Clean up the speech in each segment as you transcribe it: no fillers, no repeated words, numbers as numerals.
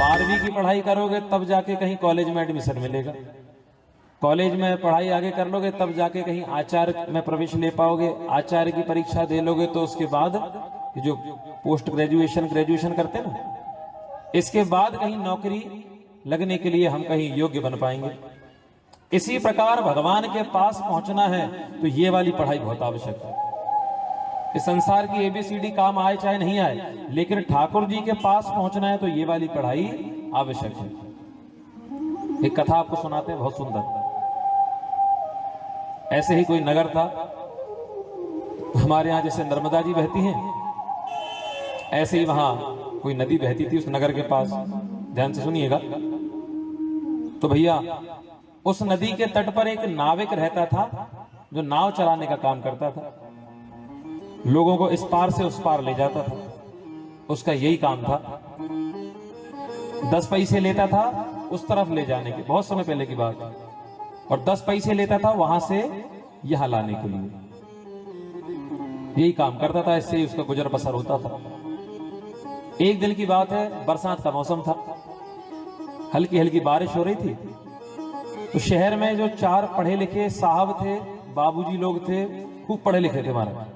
12वीं की पढ़ाई करोगे तब जाके कहीं कॉलेज में एडमिशन मिलेगा, कॉलेज में पढ़ाई आगे कर लोगे तब जाके कहीं आचार्य में प्रवेश ले पाओगे, आचार्य की परीक्षा दे लोगे तो उसके बाद जो पोस्ट ग्रेजुएशन करते हैं ना, इसके बाद कहीं नौकरी लगने के लिए हम कहीं योग्य बन पाएंगे। इसी प्रकार भगवान के पास पहुंचना है तो ये वाली पढ़ाई बहुत आवश्यक है। इस संसार की ABCD काम आए चाहे नहीं आए, लेकिन ठाकुर जी के पास पहुंचना है तो ये वाली पढ़ाई आवश्यक है। एक कथा आपको सुनाते हैं बहुत सुंदर। ऐसे ही कोई नगर था, हमारे यहां जैसे नर्मदा जी बहती हैं, ऐसे ही वहां कोई नदी बहती थी उस नगर के पास। ध्यान से सुनिएगा। तो भैया उस नदी के तट पर एक नाविक रहता था जो नाव चलाने का काम करता था, लोगों को इस पार से उस पार ले जाता था, उसका यही काम था। 10 पैसे लेता था उस तरफ ले जाने के, बहुत समय पहले की बात, और 10 पैसे लेता था वहां से यहां लाने के लिए, यही काम करता था। इससे ही उसका गुजर बसर होता था। एक दिन की बात है, बरसात का मौसम था, हल्की हल्की बारिश हो रही थी। तो शहर में जो 4 पढ़े लिखे साहब थे, बाबूजी लोग थे, खूब पढ़े लिखे थे महाराज,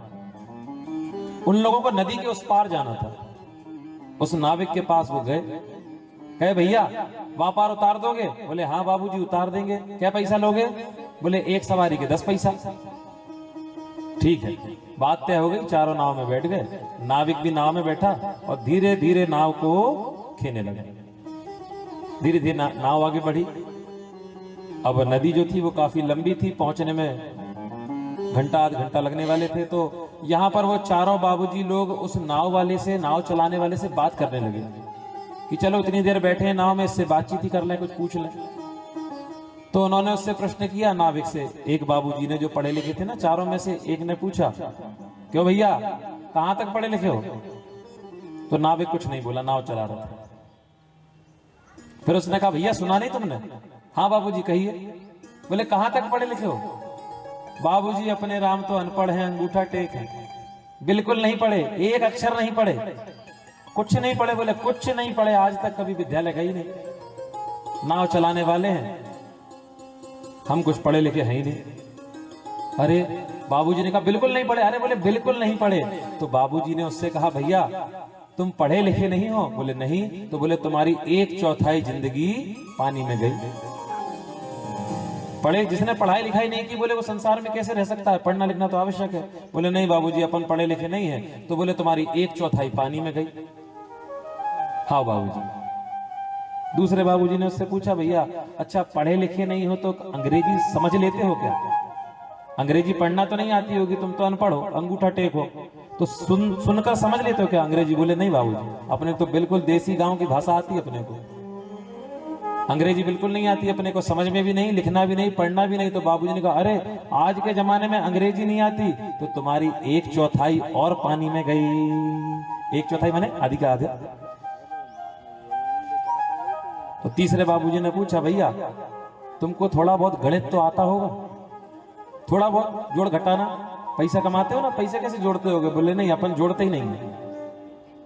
उन लोगों को नदी के उस पार जाना था। उस नाविक के पास वो गए, कहे भैया वहां पार उतार दोगे? बोले हाँ बाबूजी उतार देंगे। क्या पैसा लोगे? बोले एक सवारी के 10 पैसा। ठीक है, बात तय हो गई। चारों नाव में बैठ गए, नाविक भी नाव में बैठा और धीरे धीरे नाव को खेने लगा। धीरे धीरे नाव आगे बढ़ी। अब नदी जो थी वो काफी लंबी थी, पहुंचने में घंटा आध घंटा लगने वाले थे। तो यहां पर वो चारों बाबूजी लोग उस नाव वाले से, नाव चलाने वाले से बात करने लगे कि चलो इतनी देर बैठे हैं नाव में, इससे बातचीत ही कर लें, कुछ पूछ लें। तो उन्होंने उससे प्रश्न किया नाविक से। एक बाबूजी ने, जो पढ़े लिखे थे ना चारों में से, एक ने पूछा, क्यों भैया कहां तक पढ़े लिखे हो? तो नाविक कुछ नहीं बोला, नाव चला रहा था। फिर उसने कहा भैया सुना नहीं तुमने? हाँ बाबूजी कहिए। बोले कहां तक पढ़े लिखे हो? बाबूजी अपने राम तो अनपढ़ हैं, अंगूठा टेक है, बिल्कुल नहीं पढ़े, एक अक्षर नहीं पढ़े, कुछ नहीं पढ़े। बोले कुछ नहीं पढ़े, आज तक कभी विद्यालय गई नहीं, नाव चलाने वाले हैं, हम कुछ पढ़े लिखे हैं ही नहीं। अरे बाबूजी ने कहा बिल्कुल नहीं पढ़े। अरे बोले बिल्कुल नहीं पढ़े। तो बाबूजी ने उससे कहा भैया तुम पढ़े लिखे नहीं हो? बोले नहीं। तो बोले तुम्हारी 1/4 जिंदगी पानी में गई। पढ़े, जिसने पढ़ाई लिखाई नहीं की, बोले वो संसार में कैसे रह सकता है? पढ़ना लिखना तो आवश्यक है। बोले नहीं बाबूजी अपन पढ़े लिखे नहीं है। तो बोले तुम्हारी 1/4 पानी में गई। हाँ बाबूजी। दूसरे बाबूजी ने उससे पूछा भैया अच्छा पढ़े लिखे नहीं हो तो अंग्रेजी समझ लेते हो क्या? अंग्रेजी पढ़ना तो नहीं आती होगी, तुम तो अनपढ़ हो, अंगूठा टेक हो, तो सुनकर समझ लेते हो क्या अंग्रेजी? बोले नहीं बाबूजी, अपने तो बिल्कुल देसी गांव की भाषा आती है, अपने को अंग्रेजी बिल्कुल नहीं आती, अपने को समझ में भी नहीं, लिखना भी नहीं, पढ़ना भी नहीं। तो बाबूजी ने कहा अरे आज के जमाने में अंग्रेजी नहीं आती तो तुम्हारी 1/4 और पानी में गई। 1/4 माने आधी का आधे। तो तीसरे बाबूजी ने पूछा भैया तुमको थोड़ा बहुत गणित तो आता होगा, थोड़ा बहुत जोड़ घटाना, पैसा कमाते हो ना, पैसे कैसे जोड़ते होगे? बोले नहीं अपन जोड़ते ही नहीं है।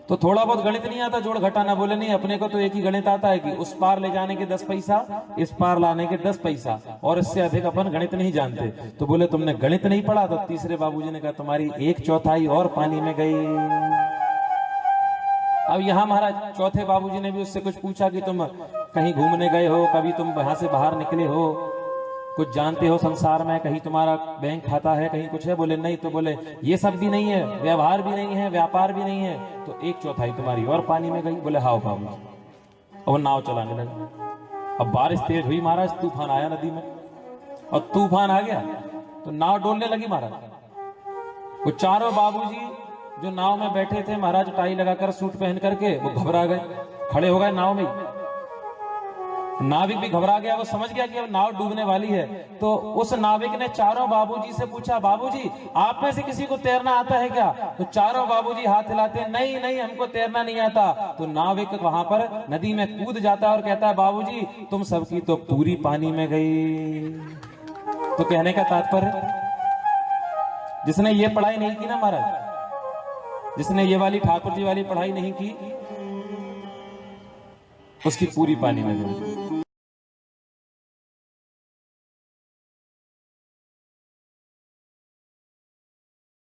तो थोड़ा बहुत गणित नहीं आता जोड़ घटाना? बोले नहीं, अपने को तो एक ही गणित आता है कि उस पार ले जाने के 10 पैसा, इस पार लाने के 10 पैसा, और इससे अधिक अपन गणित नहीं जानते। तो बोले तुमने गणित नहीं पढ़ा? तो तीसरे बाबूजी ने कहा तुम्हारी 1/4 और पानी में गई। अब यहां महाराज चौथे बाबूजी ने भी उससे कुछ पूछा कि तुम कहीं घूमने गए हो, कभी तुम वहां से बाहर निकले हो, कुछ जानते हो संसार में, कहीं तुम्हारा बैंक खाता है, कहीं कुछ है? बोले नहीं। तो बोले ये सब भी नहीं है, व्यवहार भी नहीं है, व्यापार भी नहीं है, तो 1/4 तुम्हारी और पानी में गई। बोले हाँ बाबू। और नाव चलाने लगे। अब बारिश तेज हुई महाराज, तूफान आया नदी में, और तूफान आ गया तो नाव डोलने लगी महाराज। वो चारों बाबूजी जो नाव में बैठे थे महाराज, टाई लगाकर सूट पहन करके, वो घबरा गए, खड़े हो गए नाव में। नाविक भी घबरा गया, वो समझ गया कि अब नाव डूबने वाली है। तो उस नाविक ने चारों बाबूजी से पूछा बाबूजी आप में से किसी को तैरना आता है क्या? तो चारों बाबूजी हाथ हिलाते नहीं नहीं हमको तैरना नहीं आता। तो नाविक वहां पर नदी में कूद जाता है और कहता है बाबूजी तुम सबकी तो पूरी पानी में गई। तो कहने का तात्पर्य, जिसने ये पढ़ाई नहीं की ना महाराज, जिसने ये वाली ठाकुर जी वाली पढ़ाई नहीं की, उसकी पूरी पानी में गई।